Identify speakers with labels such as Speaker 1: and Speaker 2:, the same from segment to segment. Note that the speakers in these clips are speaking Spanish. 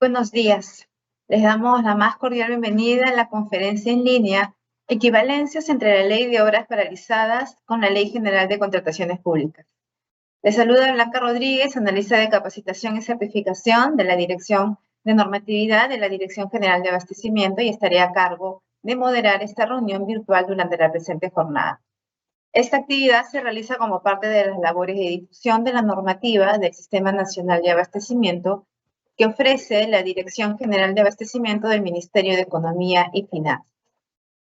Speaker 1: Buenos días. Les damos la más cordial bienvenida a la conferencia en línea Equivalencias entre la Ley de Obras Paralizadas con la Ley General de Contrataciones Públicas. Les saluda Blanca Rodríguez, analista de capacitación y certificación de la Dirección de Normatividad de la Dirección General de Abastecimiento y estaré a cargo de moderar esta reunión virtual durante la presente jornada. Esta actividad se realiza como parte de las labores de difusión de la normativa del Sistema Nacional de Abastecimiento que ofrece la Dirección General de Abastecimiento del Ministerio de Economía y Finanzas.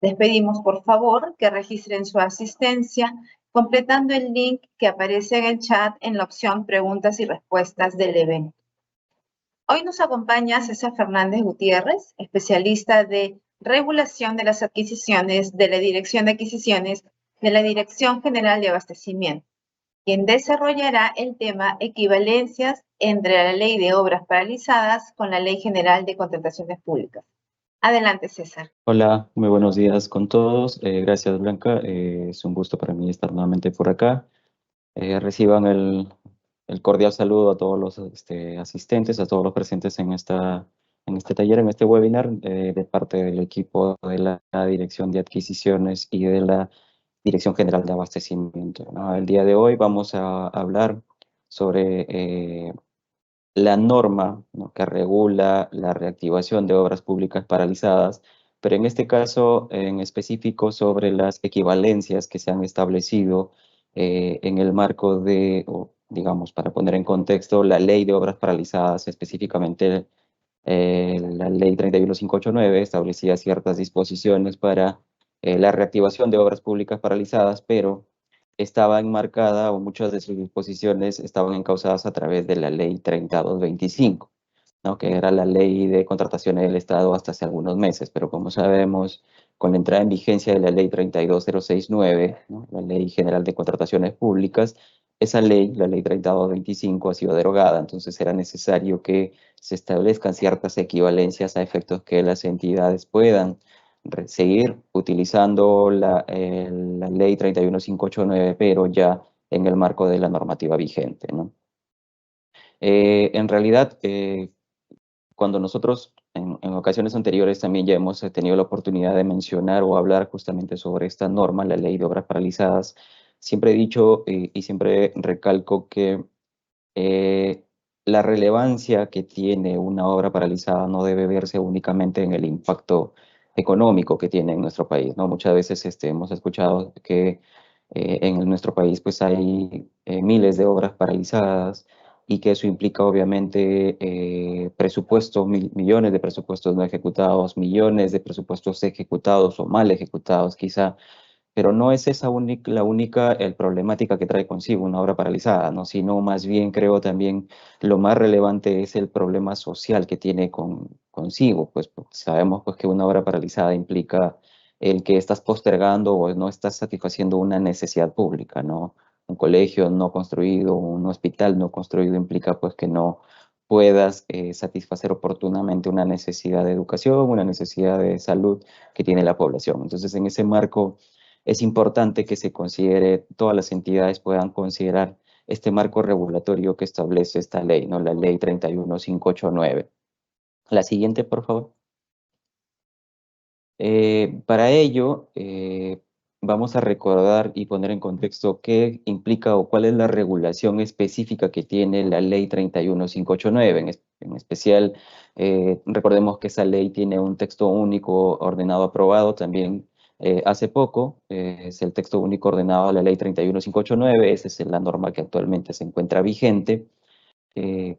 Speaker 1: Les pedimos, por favor, que registren su asistencia completando el link que aparece en el chat en la opción Preguntas y Respuestas del evento. Hoy nos acompaña César Fernández Gutiérrez, especialista de regulación de las adquisiciones de la Dirección de Adquisiciones de la Dirección General de Abastecimiento, quien desarrollará el tema equivalencias entre la Ley de Obras Paralizadas con la Ley General de Contrataciones Públicas. Adelante, César.
Speaker 2: Hola, muy buenos días con todos. Gracias, Blanca. Es un gusto para mí estar nuevamente por acá. Reciban el cordial saludo a todos los asistentes, a todos los presentes en este taller, en este webinar, de parte del equipo de la Dirección de Adquisiciones y de la Dirección General de Abastecimiento, ¿no? El día de hoy vamos a hablar sobre la norma, ¿no?, que regula la reactivación de obras públicas paralizadas, pero en este caso en específico sobre las equivalencias que se han establecido en el marco de, o digamos, para poner en contexto, la ley de obras paralizadas, específicamente la ley 31589 establecía ciertas disposiciones para la reactivación de obras públicas paralizadas, pero estaba enmarcada, o muchas de sus disposiciones estaban encausadas a través de la ley 30225, ¿no?, que era la ley de contrataciones del Estado hasta hace algunos meses, pero como sabemos, con la entrada en vigencia de la ley 32069, ¿no?, la Ley General de Contrataciones Públicas, esa ley, la ley 30225, ha sido derogada, entonces era necesario que se establezcan ciertas equivalencias a efectos que las entidades puedan seguir utilizando la ley 31589, pero ya en el marco de la normativa vigente, ¿no? En realidad, cuando nosotros en ocasiones anteriores también ya hemos tenido la oportunidad de mencionar o hablar justamente sobre esta norma, la ley de obras paralizadas, siempre he dicho y siempre recalco que la relevancia que tiene una obra paralizada no debe verse únicamente en el impacto económico que tiene en nuestro país, ¿no? Muchas veces hemos escuchado que en nuestro país pues hay miles de obras paralizadas y que eso implica obviamente presupuestos, millones de presupuestos no ejecutados, millones de presupuestos ejecutados o mal ejecutados quizá, pero no es esa la única problemática que trae consigo una obra paralizada, ¿no? Sino más bien creo también lo más relevante es el problema social que tiene consigo, pues porque sabemos pues que una obra paralizada implica el que estás postergando o no estás satisfaciendo una necesidad pública, ¿no? Un colegio no construido, un hospital no construido implica pues que no puedas satisfacer oportunamente una necesidad de educación, una necesidad de salud que tiene la población. Entonces, en ese marco es importante que se considere, todas las entidades puedan considerar este marco regulatorio que establece esta ley, ¿no? La ley 31589. La siguiente, por favor. Para ello, vamos a recordar y poner en contexto qué implica o cuál es la regulación específica que tiene la ley 31589. En especial, recordemos que esa ley tiene un texto único ordenado aprobado también hace poco. Es el texto único ordenado de la ley 31589. Esa es la norma que actualmente se encuentra vigente. Eh,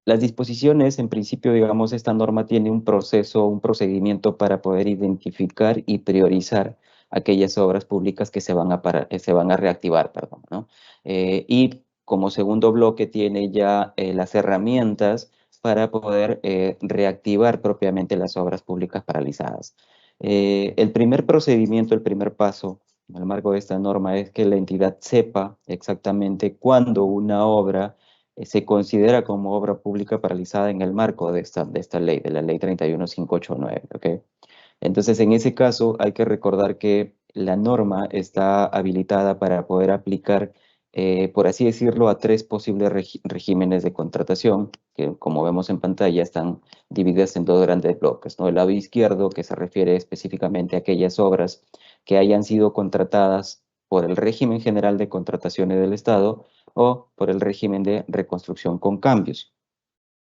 Speaker 2: las disposiciones, en principio, digamos, esta norma tiene un proceso, un procedimiento para poder identificar y priorizar aquellas obras públicas que se van a reactivar, perdón, ¿no? Y como segundo bloque tiene ya las herramientas para poder reactivar propiamente las obras públicas paralizadas. El primer procedimiento, el primer paso en el marco de esta norma es que la entidad sepa exactamente cuándo una obra se considera como obra pública paralizada en el marco de esta ley, de la ley 31589, ¿ok? Entonces, en ese caso, hay que recordar que la norma está habilitada para poder aplicar por así decirlo, a 3 posibles regímenes de contratación, que como vemos en pantalla están divididas en 2 grandes bloques, ¿no? El lado izquierdo, que se refiere específicamente a aquellas obras que hayan sido contratadas por el régimen general de contrataciones del Estado o por el régimen de reconstrucción con cambios.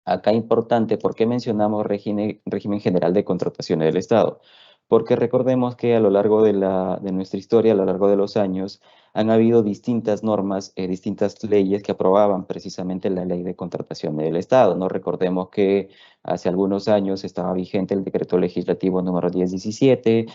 Speaker 2: Acá importante, ¿por qué mencionamos régimen general de contrataciones del Estado? Porque recordemos que a lo largo de nuestra historia, a lo largo de los años, han habido distintas normas, distintas leyes que aprobaban precisamente la ley de contratación del Estado, ¿no? Recordemos que hace algunos años estaba vigente el decreto legislativo número 1017,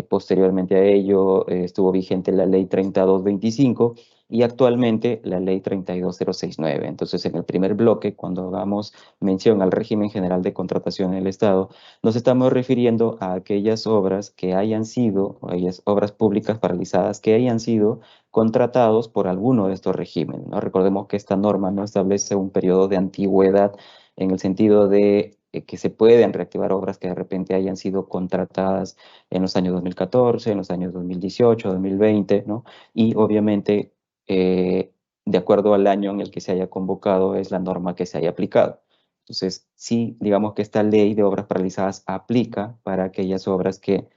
Speaker 2: posteriormente a ello estuvo vigente la ley 3225 y actualmente la ley 32069. Entonces, en el primer bloque, cuando hagamos mención al régimen general de contratación del Estado, nos estamos refiriendo a aquellas obras que hayan sido, o aquellas obras públicas paralizadas que hayan sido contratados por alguno de estos regímenes, ¿no? Recordemos que esta norma no establece un periodo de antigüedad en el sentido de que se pueden reactivar obras que de repente hayan sido contratadas en los años 2014, en los años 2018, 2020, ¿no? Y obviamente, de acuerdo al año en el que se haya convocado, es la norma que se haya aplicado. Entonces, sí, digamos que esta ley de obras paralizadas aplica para aquellas obras que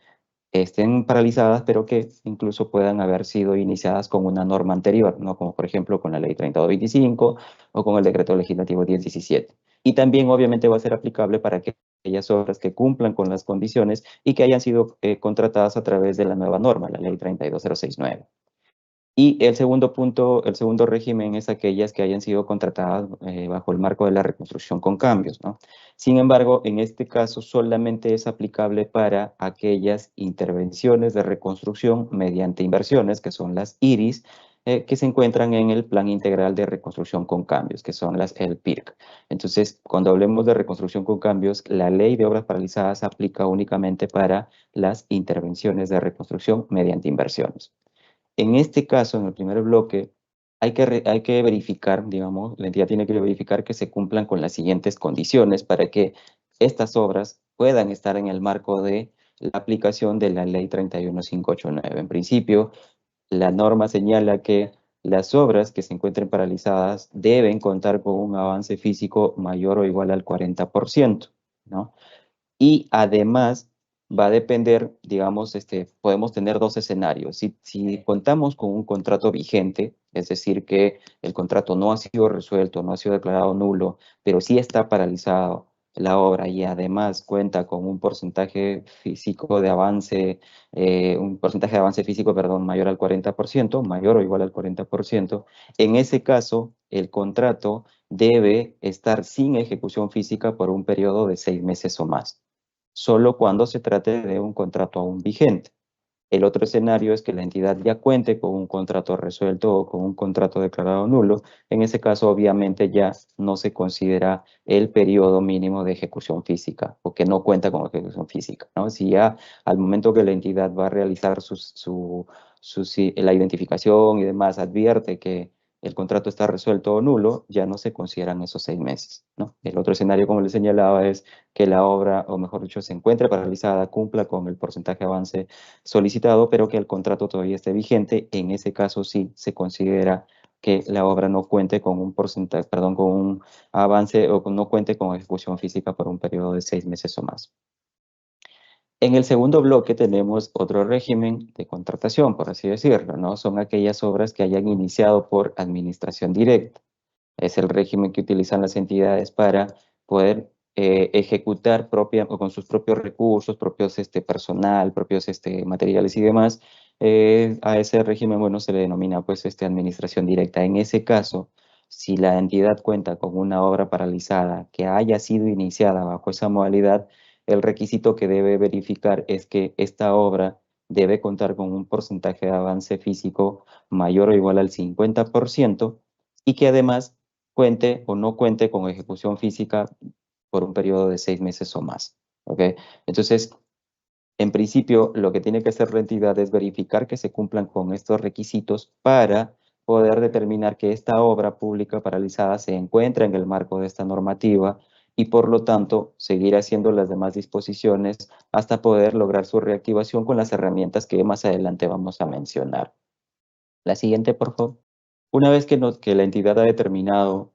Speaker 2: estén paralizadas, pero que incluso puedan haber sido iniciadas con una norma anterior, ¿no? Como por ejemplo con la ley 3225 o con el decreto legislativo 1017. Y también obviamente va a ser aplicable para aquellas obras que cumplan con las condiciones y que hayan sido contratadas a través de la nueva norma, la ley 32069. Y el segundo punto, el segundo régimen es aquellas que hayan sido contratadas bajo el marco de la reconstrucción con cambios, ¿no? Sin embargo, en este caso solamente es aplicable para aquellas intervenciones de reconstrucción mediante inversiones, que son las IRIS, que se encuentran en el Plan Integral de Reconstrucción con Cambios, que son las PIRC. Entonces, cuando hablemos de reconstrucción con cambios, la ley de obras paralizadas aplica únicamente para las intervenciones de reconstrucción mediante inversiones. En este caso, en el primer bloque, hay que verificar, digamos, la entidad tiene que verificar que se cumplan con las siguientes condiciones para que estas obras puedan estar en el marco de la aplicación de la ley 31589. En principio, la norma señala que las obras que se encuentren paralizadas deben contar con un avance físico mayor o igual al 40%, ¿no? Y además va a depender, digamos, podemos tener 2 escenarios. Si contamos con un contrato vigente, es decir, que el contrato no ha sido resuelto, no ha sido declarado nulo, pero sí está paralizado la obra y además cuenta con un porcentaje físico de avance, un porcentaje de avance físico, perdón, mayor al 40%, mayor o igual al 40%, en ese caso, el contrato debe estar sin ejecución física por un periodo de 6 meses o más, solo cuando se trate de un contrato aún vigente. El otro escenario es que la entidad ya cuente con un contrato resuelto o con un contrato declarado nulo. En ese caso, obviamente, ya no se considera el periodo mínimo de ejecución física o que no cuenta con ejecución física, ¿no? Si ya al momento que la entidad va a realizar la identificación y demás advierte que el contrato está resuelto o nulo, ya no se consideran esos 6 meses, ¿no? El otro escenario, como les señalaba, es que la obra, o mejor dicho, se encuentre paralizada, cumpla con el porcentaje de avance solicitado, pero que el contrato todavía esté vigente. En ese caso sí se considera que la obra no cuente con un porcentaje, perdón, con un avance o no cuente con ejecución física por un periodo de 6 meses o más. En el segundo bloque tenemos otro régimen de contratación, por así decirlo, ¿no? Son aquellas obras que hayan iniciado por administración directa. Es el régimen que utilizan las entidades para poder ejecutar o con sus propios recursos, propios personal, propios materiales y demás. A ese régimen, bueno, se le denomina pues administración directa. En ese caso, si la entidad cuenta con una obra paralizada que haya sido iniciada bajo esa modalidad, el requisito que debe verificar es que esta obra debe contar con un porcentaje de avance físico mayor o igual al 50% y que además cuente o no cuente con ejecución física por un periodo de 6 meses o más. ¿Ok? Entonces, en principio, lo que tiene que hacer la entidad es verificar que se cumplan con estos requisitos para poder determinar que esta obra pública paralizada se encuentra en el marco de esta normativa y por lo tanto seguir haciendo las demás disposiciones hasta poder lograr su reactivación con las herramientas que más adelante vamos a mencionar. La siguiente, por favor. Una vez que la entidad ha determinado,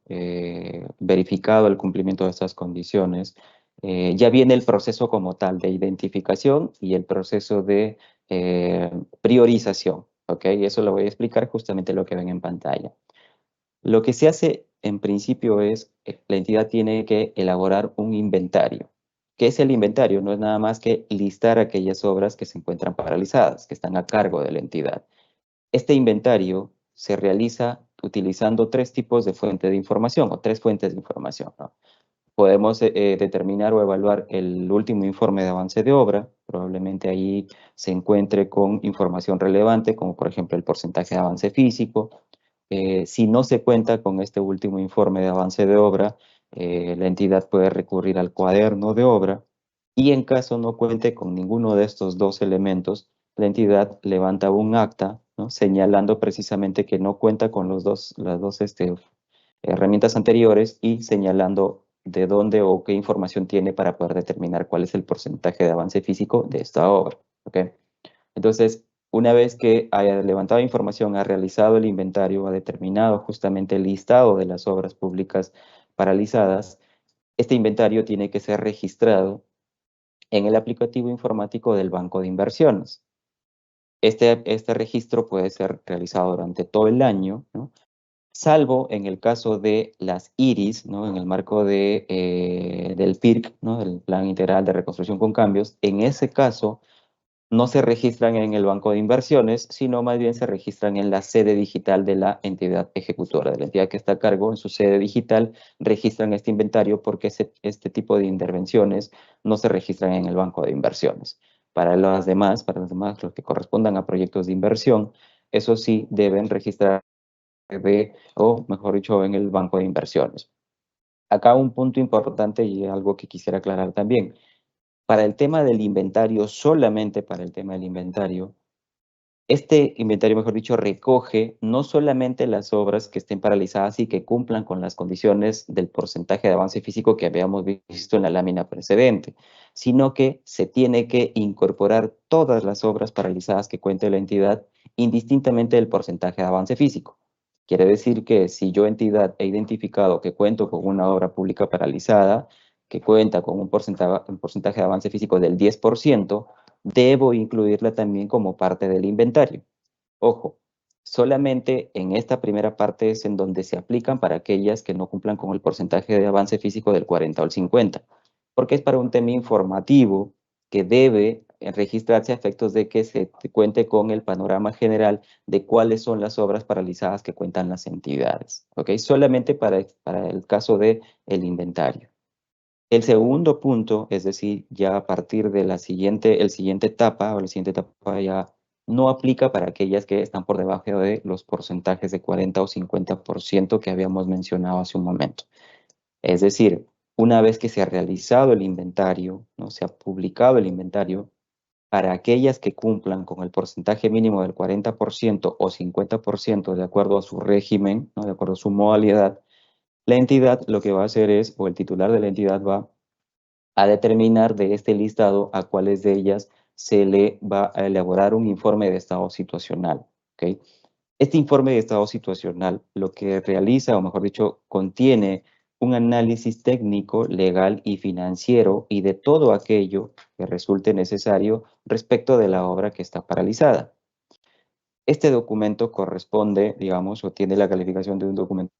Speaker 2: verificado el cumplimiento de estas condiciones, ya viene el proceso como tal de identificación y el proceso de priorización, ¿ok? Y eso lo voy a explicar justamente lo que ven en pantalla. Lo que se hace en principio es, la entidad tiene que elaborar un inventario. ¿Qué es el inventario? No es nada más que listar aquellas obras que se encuentran paralizadas, que están a cargo de la entidad. Este inventario se realiza utilizando tres tipos de fuente de información o tres fuentes de información, ¿no? Podemos determinar o evaluar el último informe de avance de obra. Probablemente ahí se encuentre con información relevante, como por ejemplo el porcentaje de avance físico. Si no se cuenta con este último informe de avance de obra, la entidad puede recurrir al cuaderno de obra y en caso no cuente con ninguno de estos dos elementos, la entidad levanta un acta, ¿no? Señalando precisamente que no cuenta con las dos herramientas anteriores y señalando de dónde o qué información tiene para poder determinar cuál es el porcentaje de avance físico de esta obra. ¿Ok? Entonces, una vez que haya levantado información, ha realizado el inventario, ha determinado justamente el listado de las obras públicas paralizadas, este inventario tiene que ser registrado en el aplicativo informático del Banco de Inversiones. Este registro puede ser realizado durante todo el año, ¿no? Salvo en el caso de las IRIS, ¿no? En el marco del PIRC, ¿no? Del Plan Integral de Reconstrucción con Cambios. En ese caso, no se registran en el banco de inversiones, sino más bien se registran en la sede digital de la entidad ejecutora, de la entidad que está a cargo. En su sede digital registran este inventario porque este tipo de intervenciones no se registran en el banco de inversiones. Para los demás, los que correspondan a proyectos de inversión, eso sí deben registrar o mejor dicho, en el banco de inversiones. Acá un punto importante y algo que quisiera aclarar también. Para el tema del inventario, solamente para el tema del inventario, este inventario, mejor dicho, recoge no solamente las obras que estén paralizadas y que cumplan con las condiciones del porcentaje de avance físico que habíamos visto en la lámina precedente, sino que se tiene que incorporar todas las obras paralizadas que cuente la entidad, indistintamente del porcentaje de avance físico. Quiere decir que si yo, entidad, he identificado que cuento con una obra pública paralizada, que cuenta con un porcentaje de avance físico del 10%, debo incluirla también como parte del inventario. Ojo, solamente en esta primera parte es en donde se aplican para aquellas que no cumplan con el porcentaje de avance físico del 40 o el 50, porque es para un tema informativo que debe registrarse a efectos de que se cuente con el panorama general de cuáles son las obras paralizadas que cuentan las entidades. ¿Ok? Solamente para el caso del inventario. El segundo punto, es decir, ya a partir de la siguiente etapa ya no aplica para aquellas que están por debajo de los porcentajes de 40 o 50% que habíamos mencionado hace un momento. Es decir, una vez que se ha realizado el inventario, ¿no? Se ha publicado el inventario, para aquellas que cumplan con el porcentaje mínimo del 40% o 50% de acuerdo a su régimen, ¿no? De acuerdo a su modalidad, la entidad lo que va a hacer es, o el titular de la entidad va a determinar de este listado a cuáles de ellas se le va a elaborar un informe de estado situacional. ¿Okay? Este informe de estado situacional lo que realiza, o mejor dicho, contiene un análisis técnico, legal y financiero y de todo aquello que resulte necesario respecto de la obra que está paralizada. Este documento corresponde, digamos, o tiene la calificación de un documento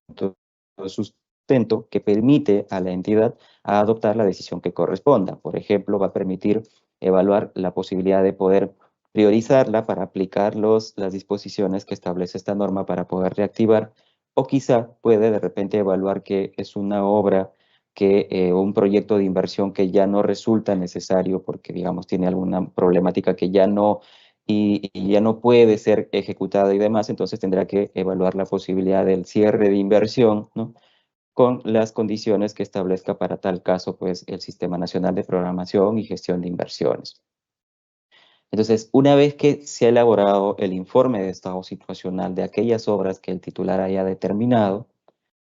Speaker 2: de sustento que permite a la entidad a adoptar la decisión que corresponda. Por ejemplo, va a permitir evaluar la posibilidad de poder priorizarla para aplicar las disposiciones que establece esta norma para poder reactivar, o quizá puede de repente evaluar que es una obra o un proyecto de inversión que ya no resulta necesario porque, digamos, tiene alguna problemática que ya no y ya no puede ser ejecutada y demás, entonces tendrá que evaluar la posibilidad del cierre de inversión, ¿no? Con las condiciones que establezca para tal caso, pues, el Sistema Nacional de Programación y Gestión de Inversiones. Entonces, una vez que se ha elaborado el informe de estado situacional de aquellas obras que el titular haya determinado,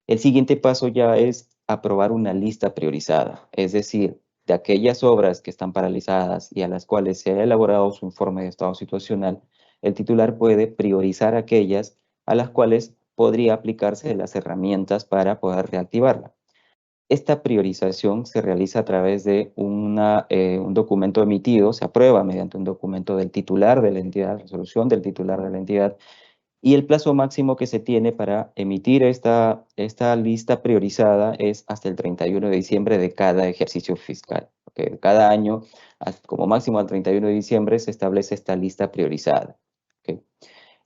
Speaker 2: el siguiente paso ya es aprobar una lista priorizada, es decir, de aquellas obras que están paralizadas y a las cuales se ha elaborado su informe de estado situacional, el titular puede priorizar aquellas a las cuales podría aplicarse las herramientas para poder reactivarla. Esta priorización se realiza a través de un documento emitido, se aprueba mediante un documento del titular de la entidad, resolución del titular de la entidad, y el plazo máximo que se tiene para emitir esta lista priorizada es hasta el 31 de diciembre de cada ejercicio fiscal. ¿Okay? Cada año, como máximo al 31 de diciembre, se establece esta lista priorizada. ¿Okay?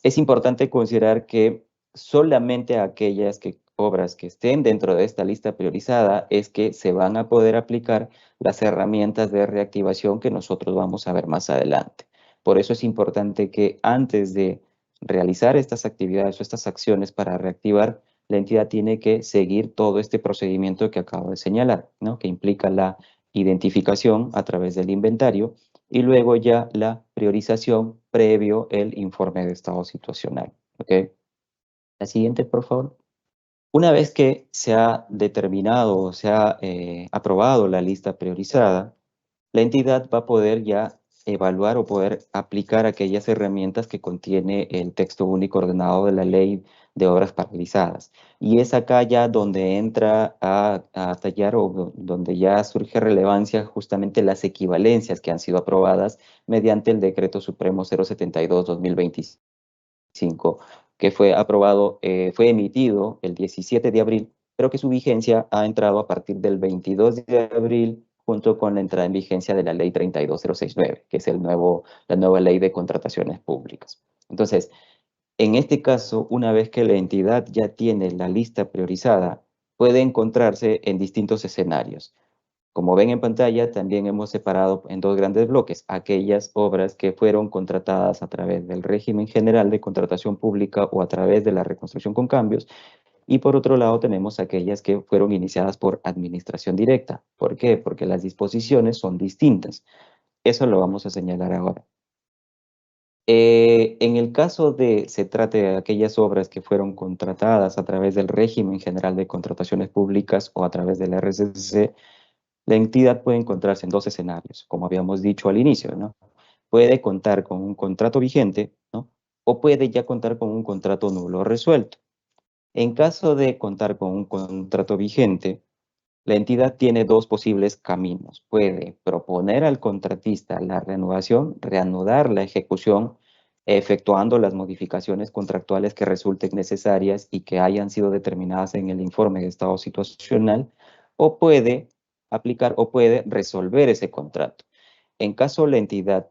Speaker 2: Es importante considerar que solamente aquellas obras que estén dentro de esta lista priorizada es que se van a poder aplicar las herramientas de reactivación que nosotros vamos a ver más adelante. Por eso es importante que antes de realizar estas actividades o estas acciones para reactivar, la entidad tiene que seguir todo este procedimiento que acabo de señalar, ¿no? Que implica la identificación a través del inventario y luego ya la priorización previo el informe de estado situacional. ¿Okay? La siguiente, por favor. Una vez que se ha determinado o se ha aprobado la lista priorizada, la entidad va a poder ya evaluar o poder aplicar aquellas herramientas que contiene el texto único ordenado de la ley de obras paralizadas. Y es acá ya donde entra a tallar o donde ya surge relevancia justamente las equivalencias que han sido aprobadas mediante el Decreto Supremo 072-2025, que fue aprobado, fue emitido el 17 de abril, pero que su vigencia ha entrado a partir del 22 de abril junto con la entrada en vigencia de la ley 32069, que es la nueva ley de contrataciones públicas. Entonces, en este caso, una vez que la entidad ya tiene la lista priorizada, puede encontrarse en distintos escenarios. Como ven en pantalla, también hemos separado en dos grandes bloques aquellas obras que fueron contratadas a través del régimen general de contratación pública o a través de la reconstrucción con cambios, y por otro lado tenemos aquellas que fueron iniciadas por administración directa. ¿Por qué? Porque las disposiciones son distintas. Eso lo vamos a señalar ahora. En el caso de se trate de aquellas obras que fueron contratadas a través del régimen general de contrataciones públicas o a través del RCC, la entidad puede encontrarse en dos escenarios, como habíamos dicho al inicio, ¿no? Puede contar con un contrato vigente, ¿no? O puede ya contar con un contrato nulo resuelto. En caso de contar con un contrato vigente, la entidad tiene dos posibles caminos. Puede proponer al contratista la renovación, reanudar la ejecución, efectuando las modificaciones contractuales que resulten necesarias y que hayan sido determinadas en el informe de estado situacional, o puede aplicar o puede resolver ese contrato. En caso la entidad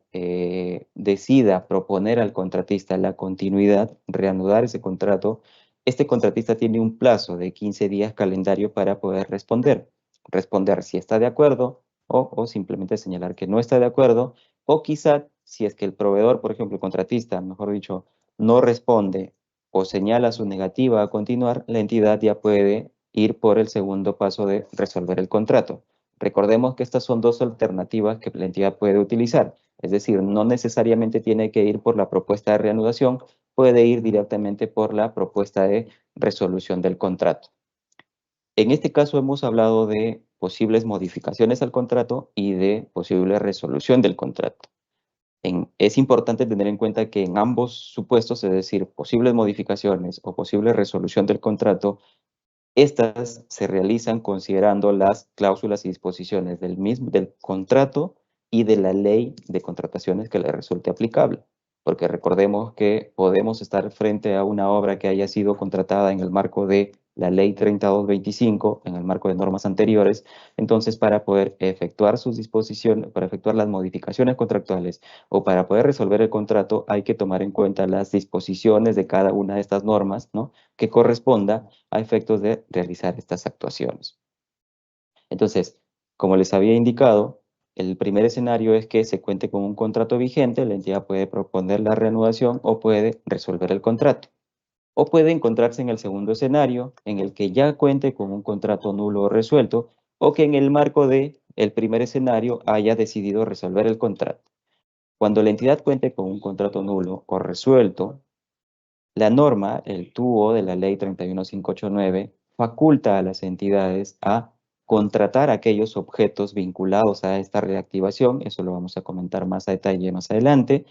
Speaker 2: decida proponer al contratista la continuidad, reanudar ese contrato, este contratista tiene un plazo de 15 días calendario para poder responder. Responder si está de acuerdo o simplemente señalar que no está de acuerdo, o quizá si es que el proveedor, por ejemplo, el contratista, mejor dicho, no responde o señala su negativa a continuar, la entidad ya puede ir por el segundo paso de resolver el contrato. Recordemos que estas son dos alternativas que la entidad puede utilizar, es decir, no necesariamente tiene que ir por la propuesta de reanudación, puede ir directamente por la propuesta de resolución del contrato. En este caso hemos hablado de posibles modificaciones al contrato y de posible resolución del contrato. Es importante tener en cuenta que en ambos supuestos, es decir, posibles modificaciones o posible resolución del contrato, estas se realizan considerando las cláusulas y disposiciones del contrato y de la ley de contrataciones que le resulte aplicable. Porque recordemos que podemos estar frente a una obra que haya sido contratada en el marco de la ley 3225, en el marco de normas anteriores. Entonces, para poder efectuar sus disposiciones, para efectuar las modificaciones contractuales o para poder resolver el contrato, hay que tomar en cuenta las disposiciones de cada una de estas normas, ¿no? Que corresponda a efectos de realizar estas actuaciones. Entonces, como les había indicado, el primer escenario es que se cuente con un contrato vigente, la entidad puede proponer la reanudación o puede resolver el contrato. O puede encontrarse en el segundo escenario, en el que ya cuente con un contrato nulo o resuelto, o que en el marco del primer escenario haya decidido resolver el contrato. Cuando la entidad cuente con un contrato nulo o resuelto, la norma, el TUO de la ley 31589, faculta a las entidades a contratar aquellos objetos vinculados a esta reactivación, eso lo vamos a comentar más a detalle más adelante,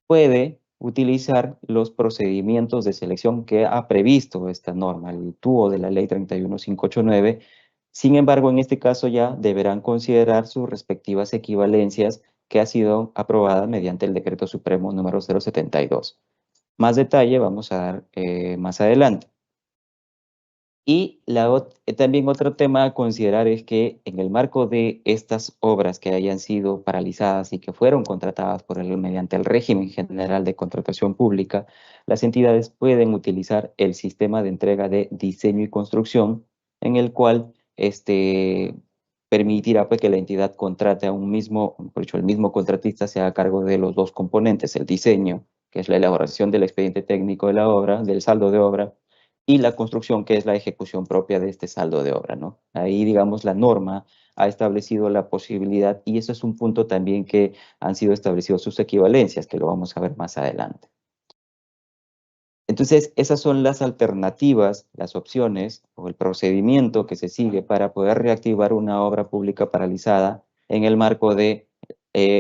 Speaker 2: puede utilizar los procedimientos de selección que ha previsto esta norma, el TUO de la Ley 31589. Sin embargo, en este caso ya deberán considerar sus respectivas equivalencias que ha sido aprobada mediante el Decreto Supremo número 072. Más detalle vamos a dar más adelante. Y también otro tema a considerar es que en el marco de estas obras que hayan sido paralizadas y que fueron contratadas mediante el régimen general de contratación pública, las entidades pueden utilizar el sistema de entrega de diseño y construcción, en el cual permitirá pues, que la entidad contrate a el mismo contratista se haga cargo de los dos componentes, el diseño, que es la elaboración del expediente técnico de la obra, del saldo de obra, y la construcción, que es la ejecución propia de este saldo de obra, ¿no? Ahí, digamos, la norma ha establecido la posibilidad, y eso es un punto también que han sido establecidos sus equivalencias, que lo vamos a ver más adelante. Entonces, esas son las alternativas, las opciones o el procedimiento que se sigue para poder reactivar una obra pública paralizada en el marco de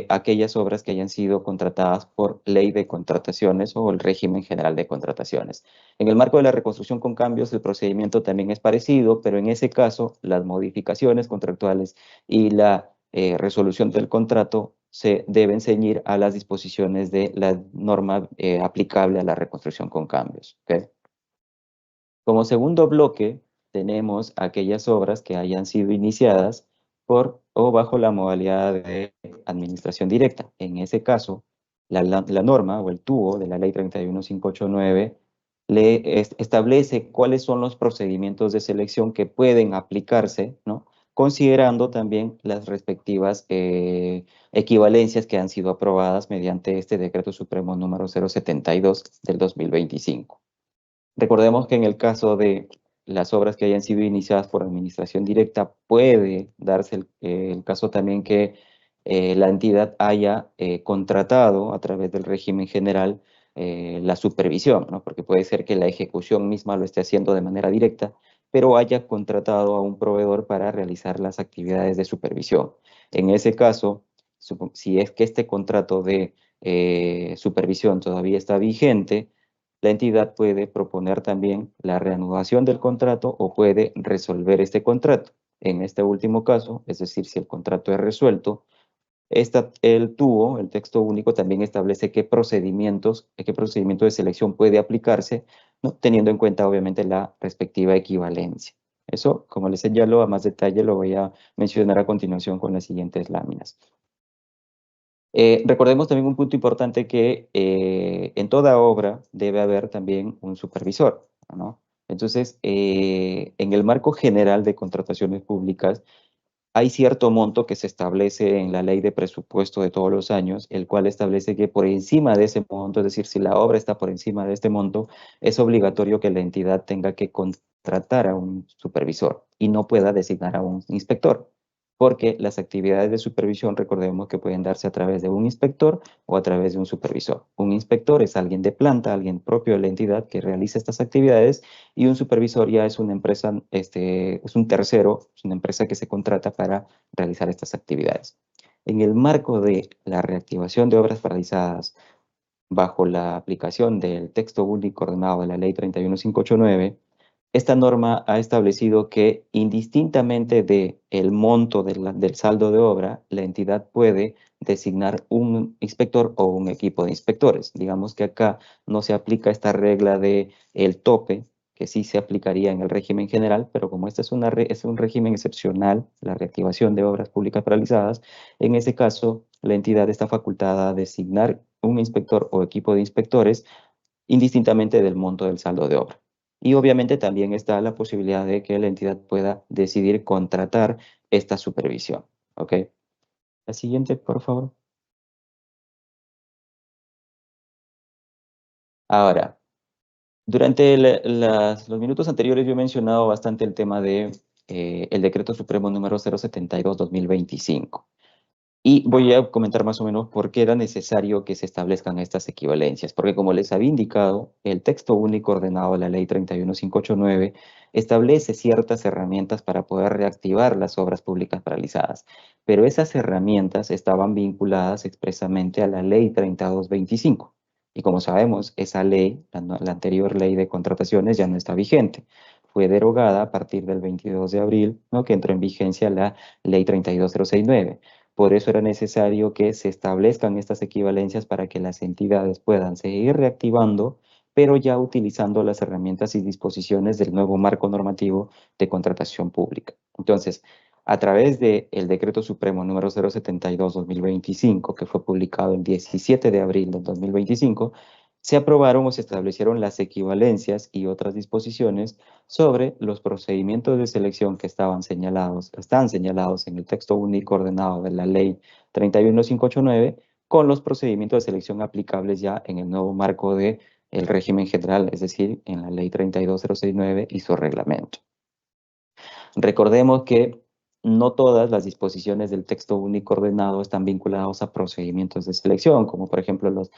Speaker 2: aquellas obras que hayan sido contratadas por ley de contrataciones o el régimen general de contrataciones. En el marco de la reconstrucción con cambios, el procedimiento también es parecido, pero en ese caso, las modificaciones contractuales y la resolución del contrato se deben ceñir a las disposiciones de la norma aplicable a la reconstrucción con cambios. ¿Okay? Como segundo bloque, tenemos aquellas obras que hayan sido iniciadas por o bajo la modalidad de administración directa. En ese caso, la norma o el TUO de la Ley 31589 establece cuáles son los procedimientos de selección que pueden aplicarse, ¿no? Considerando también las respectivas equivalencias que han sido aprobadas mediante este Decreto Supremo número 072 del 2025. Recordemos que en el caso de las obras que hayan sido iniciadas por administración directa, puede darse el caso también que la entidad haya contratado a través del régimen general la supervisión, ¿no? Porque puede ser que la ejecución misma lo esté haciendo de manera directa, pero haya contratado a un proveedor para realizar las actividades de supervisión. En ese caso, si es que este contrato de supervisión todavía está vigente, la entidad puede proponer también la reanudación del contrato o puede resolver este contrato. En este último caso, es decir, si el contrato es resuelto, el TUO, el texto único, también establece qué procedimiento de selección puede aplicarse, ¿no? Teniendo en cuenta, obviamente, la respectiva equivalencia. Eso, como les señalo, a más detalle lo voy a mencionar a continuación con las siguientes láminas. Recordemos también un punto importante que en toda obra debe haber también un supervisor, ¿no? Entonces, en el marco general de contrataciones públicas, hay cierto monto que se establece en la ley de presupuesto de todos los años, el cual establece que por encima de ese monto, es decir, si la obra está por encima de este monto, es obligatorio que la entidad tenga que contratar a un supervisor y no pueda designar a un inspector, porque las actividades de supervisión, recordemos que pueden darse a través de un inspector o a través de un supervisor. Un inspector es alguien de planta, alguien propio de la entidad que realiza estas actividades, y un supervisor ya es una empresa, es un tercero, es una empresa que se contrata para realizar estas actividades. En el marco de la reactivación de obras paralizadas bajo la aplicación del texto único ordenado de la Ley 31589, esta norma ha establecido que indistintamente del monto del saldo de obra, la entidad puede designar un inspector o un equipo de inspectores. Digamos que acá no se aplica esta regla de el tope, que sí se aplicaría en el régimen general, pero como este es un régimen excepcional, la reactivación de obras públicas paralizadas, en ese caso la entidad está facultada a designar un inspector o equipo de inspectores indistintamente del monto del saldo de obra. Y obviamente también está la posibilidad de que la entidad pueda decidir contratar esta supervisión. ¿Ok? La siguiente, por favor. Ahora, durante los minutos anteriores yo he mencionado bastante el tema de el Decreto Supremo número 072/2025. Y voy a comentar más o menos por qué era necesario que se establezcan estas equivalencias. Porque como les había indicado, el texto único ordenado de la Ley 31589 establece ciertas herramientas para poder reactivar las obras públicas paralizadas. Pero esas herramientas estaban vinculadas expresamente a la Ley 3225. Y como sabemos, esa ley, la anterior ley de contrataciones, ya no está vigente. Fue derogada a partir del 22 de abril, ¿no?, que entró en vigencia la ley 32069. Por eso era necesario que se establezcan estas equivalencias para que las entidades puedan seguir reactivando, pero ya utilizando las herramientas y disposiciones del nuevo marco normativo de contratación pública. Entonces, a través del Decreto Supremo número 072/2025, que fue publicado el 17 de abril del 2025, se aprobaron o se establecieron las equivalencias y otras disposiciones sobre los procedimientos de selección que están señalados en el texto único ordenado de la Ley 31589, con los procedimientos de selección aplicables ya en el nuevo marco del régimen general, es decir, en la Ley 32069 y su reglamento. Recordemos que no todas las disposiciones del texto único ordenado están vinculados a procedimientos de selección, como por ejemplo los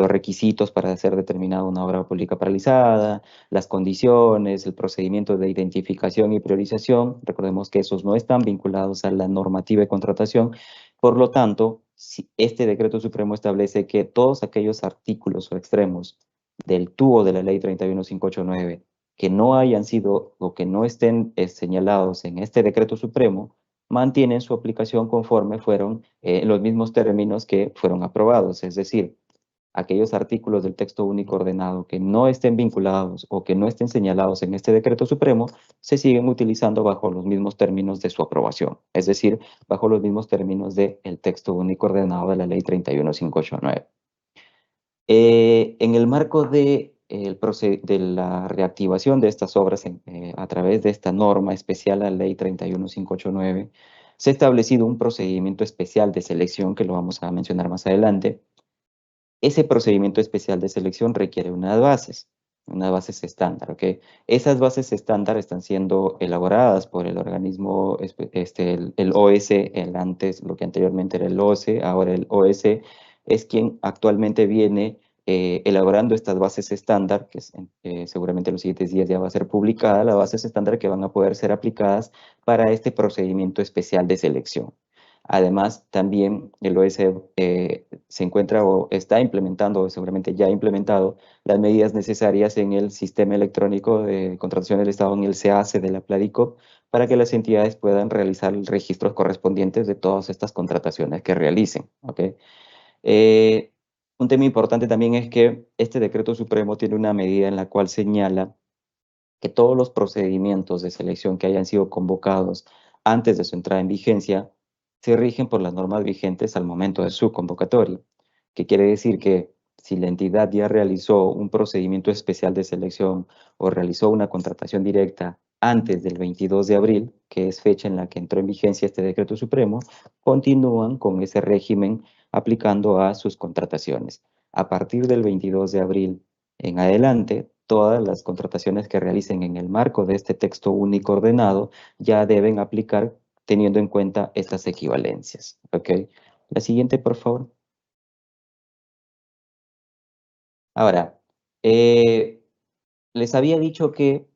Speaker 2: requisitos para ser determinada una obra pública paralizada, las condiciones, el procedimiento de identificación y priorización. Recordemos que esos no están vinculados a la normativa de contratación. Por lo tanto, si este decreto supremo establece que todos aquellos artículos o extremos del TUO de la ley 31589 que no hayan sido o que no estén señalados en este decreto supremo, mantienen su aplicación conforme fueron los mismos términos que fueron aprobados. Es decir, aquellos artículos del texto único ordenado que no estén vinculados o que no estén señalados en este decreto supremo, se siguen utilizando bajo los mismos términos de su aprobación. Es decir, bajo los mismos términos del texto único ordenado de la ley 31589. En el marco de la reactivación de estas obras a través de esta norma especial, la ley 31589, se ha establecido un procedimiento especial de selección que lo vamos a mencionar más adelante. Ese procedimiento especial de selección requiere unas bases estándar, ¿ok? Esas bases estándar están siendo elaboradas por el organismo, el OS, lo que anteriormente era el OCE, ahora el OS es quien actualmente viene elaborando estas bases estándar, que seguramente en los siguientes días ya va a ser publicada, las bases estándar que van a poder ser aplicadas para este procedimiento especial de selección. Además, también el OS se encuentra o está implementando, o seguramente ya ha implementado, las medidas necesarias en el sistema electrónico de contratación del Estado, en el SEACE de la PLADICOP, para que las entidades puedan realizar los registros correspondientes de todas estas contrataciones que realicen. ¿Okay? Un tema importante también es que este decreto supremo tiene una medida en la cual señala que todos los procedimientos de selección que hayan sido convocados antes de su entrada en vigencia se rigen por las normas vigentes al momento de su convocatoria, que quiere decir que si la entidad ya realizó un procedimiento especial de selección o realizó una contratación directa antes del 22 de abril, que es fecha en la que entró en vigencia este decreto supremo, continúan con ese régimen aplicando a sus contrataciones. A partir del 22 de abril en adelante, todas las contrataciones que realicen en el marco de este texto único ordenado ya deben aplicar teniendo en cuenta estas equivalencias. ¿Ok? La siguiente, por favor. Ahora, les había dicho que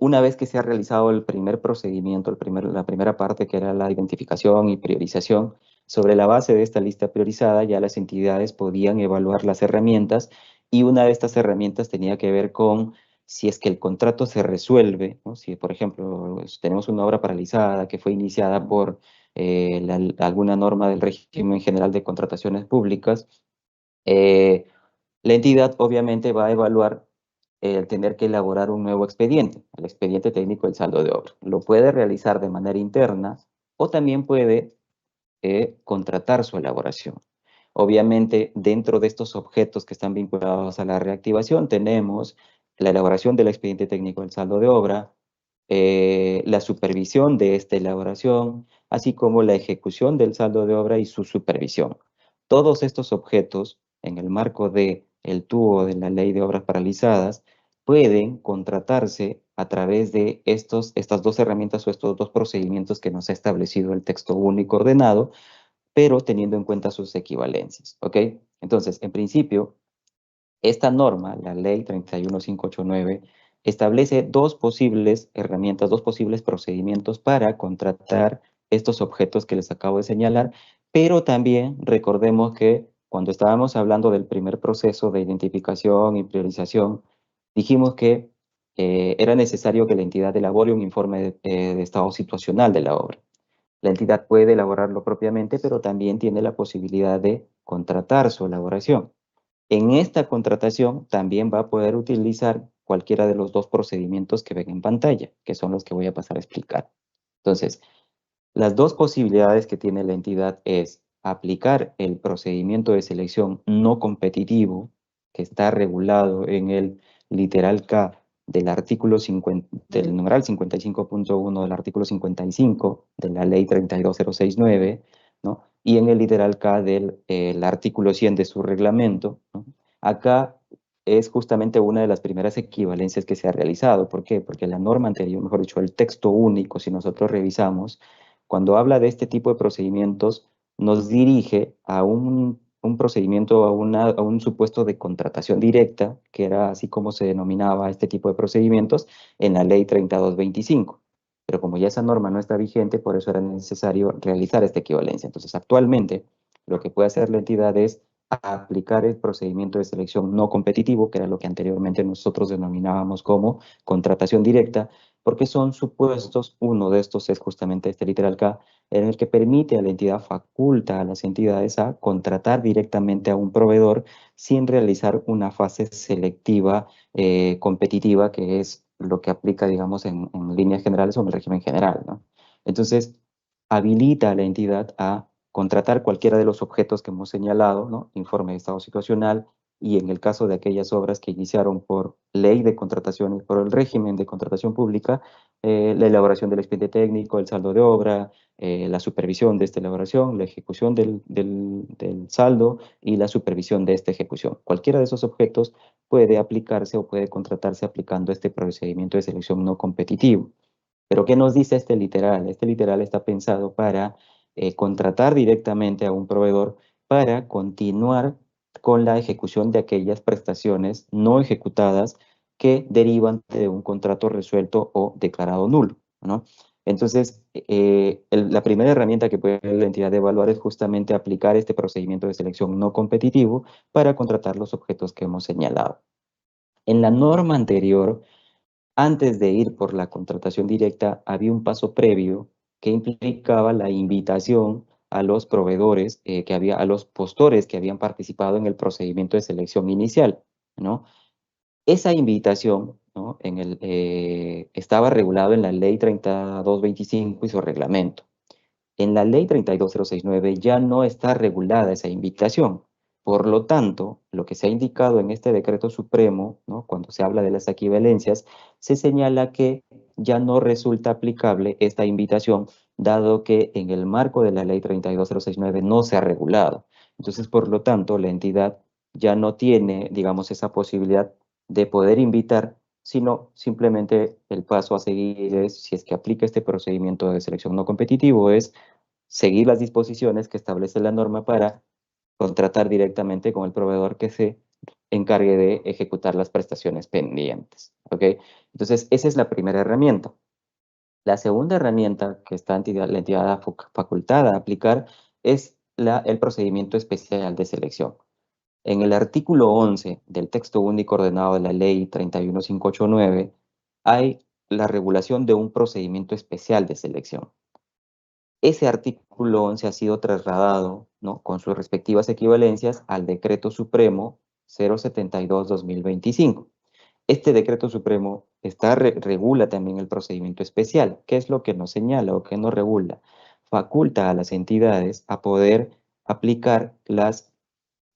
Speaker 2: una vez que se ha realizado el primer procedimiento, la primera parte que era la identificación y priorización, sobre la base de esta lista priorizada ya las entidades podían evaluar las herramientas y una de estas herramientas tenía que ver con si es que el contrato se resuelve, ¿no? Si por ejemplo tenemos una obra paralizada que fue iniciada por alguna norma del régimen general de contrataciones públicas, la entidad obviamente va a evaluar el tener que elaborar un nuevo expediente, el expediente técnico del saldo de obra. Lo puede realizar de manera interna o también puede contratar su elaboración. Obviamente, dentro de estos objetos que están vinculados a la reactivación, tenemos la elaboración del expediente técnico del saldo de obra, la supervisión de esta elaboración, así como la ejecución del saldo de obra y su supervisión. Todos estos objetos, en el marco del TUO de la Ley de Obras Paralizadas, pueden contratarse a través de estas dos herramientas o estos dos procedimientos que nos ha establecido el texto único ordenado, pero teniendo en cuenta sus equivalencias. ¿Ok? Entonces, en principio, esta norma, la Ley 31589, establece dos posibles herramientas, dos posibles procedimientos para contratar estos objetos que les acabo de señalar, pero también recordemos que cuando estábamos hablando del primer proceso de identificación y priorización, dijimos que era necesario que la entidad elabore un informe de estado situacional de la obra. La entidad puede elaborarlo propiamente, pero también tiene la posibilidad de contratar su elaboración. En esta contratación también va a poder utilizar cualquiera de los dos procedimientos que ven en pantalla, que son los que voy a pasar a explicar. Entonces, las dos posibilidades que tiene la entidad es aplicar el procedimiento de selección no competitivo, que está regulado en el literal K del artículo 50, del numeral 55.1 del artículo 55 de la ley 32069, ¿no? Y en el literal K del el artículo 100 de su reglamento, ¿no? Acá es justamente una de las primeras equivalencias que se ha realizado. ¿Por qué? Porque la norma anterior, mejor dicho, el texto único, si nosotros revisamos, cuando habla de este tipo de procedimientos, nos dirige a un procedimiento, a un supuesto de contratación directa, que era así como se denominaba este tipo de procedimientos en la ley 3225. Pero como ya esa norma no está vigente, por eso era necesario realizar esta equivalencia. Entonces, actualmente, lo que puede hacer la entidad es aplicar el procedimiento de selección no competitivo, que era lo que anteriormente nosotros denominábamos como contratación directa, porque son supuestos, uno de estos es justamente este literal K, en el que permite a la entidad, faculta a las entidades a contratar directamente a un proveedor sin realizar una fase selectiva competitiva, que es lo que aplica, digamos, en líneas generales o en el régimen general, ¿no? Entonces, habilita a la entidad a contratar cualquiera de los objetos que hemos señalado, ¿no? Informe de estado situacional, y en el caso de aquellas obras que iniciaron por ley de contratación y por el régimen de contratación pública, la elaboración del expediente técnico, el saldo de obra, la supervisión de esta elaboración, la ejecución del saldo y la supervisión de esta ejecución. Cualquiera de esos objetos puede aplicarse o puede contratarse aplicando este procedimiento de selección no competitivo. Pero ¿qué nos dice este literal? Este literal está pensado para contratar directamente a un proveedor para continuar con la ejecución de aquellas prestaciones no ejecutadas que derivan de un contrato resuelto o declarado nulo, ¿no? Entonces, la primera herramienta que puede la entidad evaluar es justamente aplicar este procedimiento de selección no competitivo para contratar los objetos que hemos señalado. En la norma anterior, antes de ir por la contratación directa, había un paso previo que implicaba la invitación a los proveedores, a los postores que habían participado en el procedimiento de selección inicial, ¿no? Esa invitación, ¿no? Estaba regulado en la ley 3225 y su reglamento. En la ley 32069 ya no está regulada esa invitación. Por lo tanto, lo que se ha indicado en este decreto supremo, ¿no? Cuando se habla de las equivalencias, se señala que ya no resulta aplicable esta invitación, dado que en el marco de la ley 32069 no se ha regulado. Entonces, por lo tanto, la entidad ya no tiene, digamos, esa posibilidad de poder invitar, sino simplemente el paso a seguir es, si es que aplica este procedimiento de selección no competitivo, es seguir las disposiciones que establece la norma para contratar directamente con el proveedor que se encargue de ejecutar las prestaciones pendientes, ¿ok? Entonces, esa es la primera herramienta. La segunda herramienta que está la entidad facultada a aplicar es el procedimiento especial de selección. En el artículo 11 del texto único ordenado de la ley 31589 hay la regulación de un procedimiento especial de selección. Ese artículo 11 ha sido trasladado, ¿no? Con sus respectivas equivalencias al Decreto Supremo 072-2025. Este Decreto Supremo regula también el procedimiento especial. ¿Qué es lo que nos señala o qué nos regula? Faculta a las entidades a poder aplicar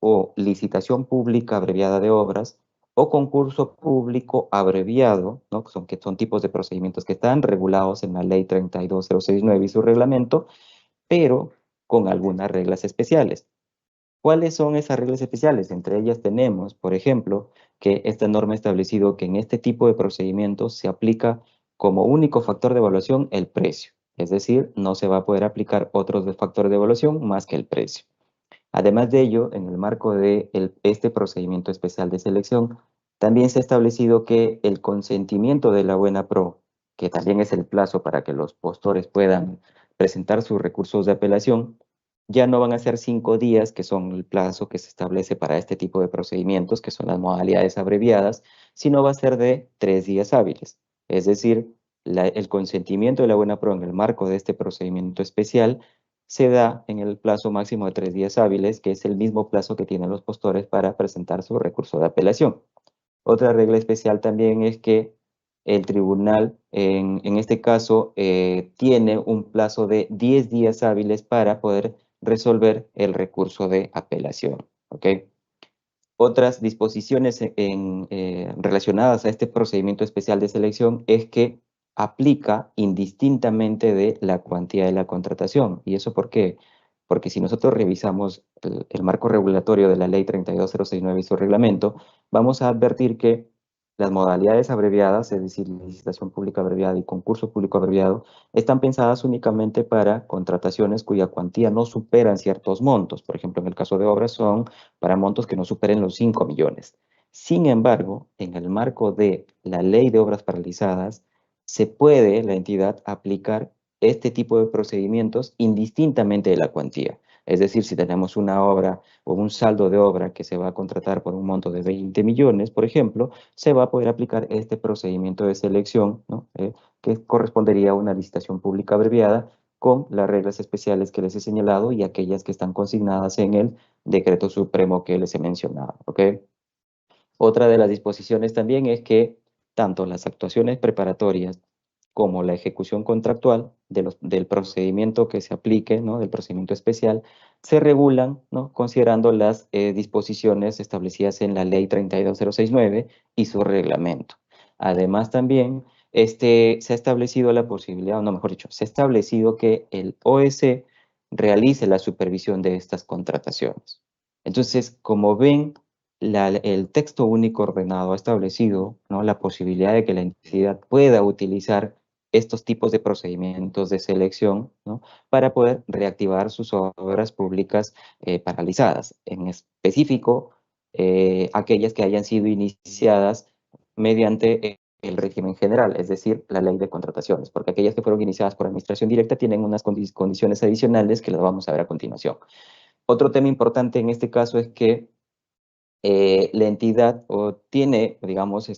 Speaker 2: o licitación pública abreviada de obras o concurso público abreviado, ¿no? Que son tipos de procedimientos que están regulados en la ley 32069 y su reglamento, pero con algunas reglas especiales. ¿Cuáles son esas reglas especiales? Entre ellas tenemos, por ejemplo, que esta norma ha establecido que en este tipo de procedimientos se aplica como único factor de evaluación el precio. Es decir, no se va a poder aplicar otros factores de evaluación más que el precio. Además de ello, en el marco de este procedimiento especial de selección, también se ha establecido que el consentimiento de la buena pro, que también es el plazo para que los postores puedan presentar sus recursos de apelación, ya no van a ser 5 días, que son el plazo que se establece para este tipo de procedimientos, que son las modalidades abreviadas, sino va a ser de 3 días hábiles. Es decir, el consentimiento de la buena prueba en el marco de este procedimiento especial se da en el plazo máximo de 3 días hábiles, que es el mismo plazo que tienen los postores para presentar su recurso de apelación. Otra regla especial también es que el tribunal, en este caso, tiene un plazo de 10 días hábiles para poder resolver el recurso de apelación. ¿Ok? Otras disposiciones relacionadas a este procedimiento especial de selección es que aplica indistintamente de la cuantía de la contratación. ¿Y eso por qué? Porque si nosotros revisamos el marco regulatorio de la Ley 32069 y su reglamento, vamos a advertir que las modalidades abreviadas, es decir, licitación pública abreviada y concurso público abreviado, están pensadas únicamente para contrataciones cuya cuantía no superan ciertos montos. Por ejemplo, en el caso de obras son para montos que no superen los 5 millones. Sin embargo, en el marco de la Ley de Obras Paralizadas, se puede la entidad aplicar este tipo de procedimientos indistintamente de la cuantía. Es decir, si tenemos una obra o un saldo de obra que se va a contratar por un monto de 20 millones, por ejemplo, se va a poder aplicar este procedimiento de selección, ¿no? Que correspondería a una licitación pública abreviada con las reglas especiales que les he señalado y aquellas que están consignadas en el decreto supremo que les he mencionado. ¿Ok? Otra de las disposiciones también es que tanto las actuaciones preparatorias como la ejecución contractual del procedimiento que se aplique, ¿no? Del procedimiento especial, se regulan, ¿no? Considerando las disposiciones establecidas en la Ley 32069 y su reglamento. Además, también se ha establecido la posibilidad, o no, mejor dicho, se ha establecido que el OEC realice la supervisión de estas contrataciones. Entonces, como ven, el texto único ordenado ha establecido, ¿no? La posibilidad de que la entidad pueda utilizar estos tipos de procedimientos de selección, ¿no? Para poder reactivar sus obras públicas paralizadas, en específico aquellas que hayan sido iniciadas mediante el régimen general, es decir, la ley de contrataciones, porque aquellas que fueron iniciadas por administración directa tienen unas condiciones adicionales que las vamos a ver a continuación. Otro tema importante en este caso es que la entidad tiene, digamos,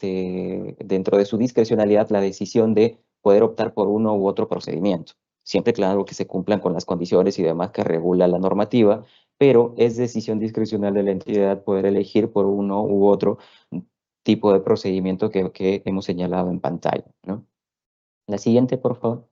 Speaker 2: dentro de su discrecionalidad la decisión de poder optar por uno u otro procedimiento. Siempre, claro, que se cumplan con las condiciones y demás que regula la normativa, pero es decisión discrecional de la entidad poder elegir por uno u otro tipo de procedimiento que hemos señalado en pantalla, ¿no? La siguiente, por favor.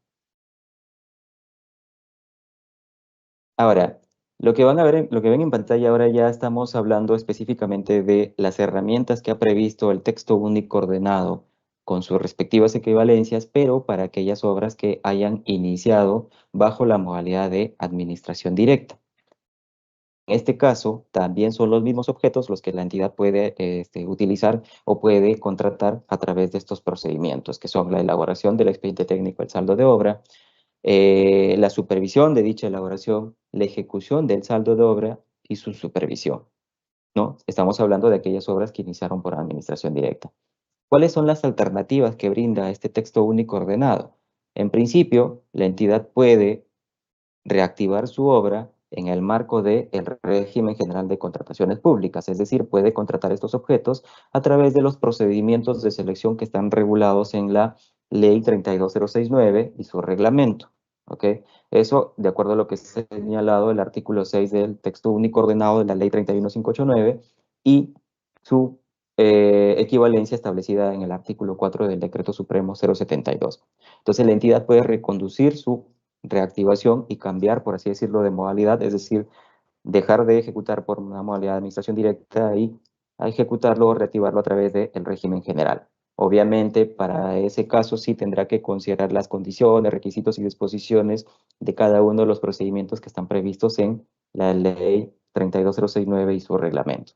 Speaker 2: Ahora, lo que van a ver, lo que ven en pantalla ahora ya estamos hablando específicamente de las herramientas que ha previsto el texto único ordenado con sus respectivas equivalencias, pero para aquellas obras que hayan iniciado bajo la modalidad de administración directa. En este caso, también son los mismos objetos los que la entidad puede utilizar o puede contratar a través de estos procedimientos, que son la elaboración del expediente técnico, el saldo de obra, la supervisión de dicha elaboración, la ejecución del saldo de obra y su supervisión, ¿no? Estamos hablando de aquellas obras que iniciaron por administración directa. ¿Cuáles son las alternativas que brinda este texto único ordenado? En principio, la entidad puede reactivar su obra en el marco del régimen general de contrataciones públicas, es decir, puede contratar estos objetos a través de los procedimientos de selección que están regulados en la Ley 32069 y su reglamento. ¿Ok? Eso, de acuerdo a lo que se ha señalado el artículo 6 del texto único ordenado de la Ley 31589 y su equivalencia establecida en el artículo 4 del Decreto Supremo 072. Entonces, la entidad puede reconducir su reactivación y cambiar, por así decirlo, de modalidad, es decir, dejar de ejecutar por una modalidad de administración directa y a ejecutarlo o reactivarlo a través del régimen general. Obviamente, para ese caso sí tendrá que considerar las condiciones, requisitos y disposiciones de cada uno de los procedimientos que están previstos en la Ley 32069 y su reglamento.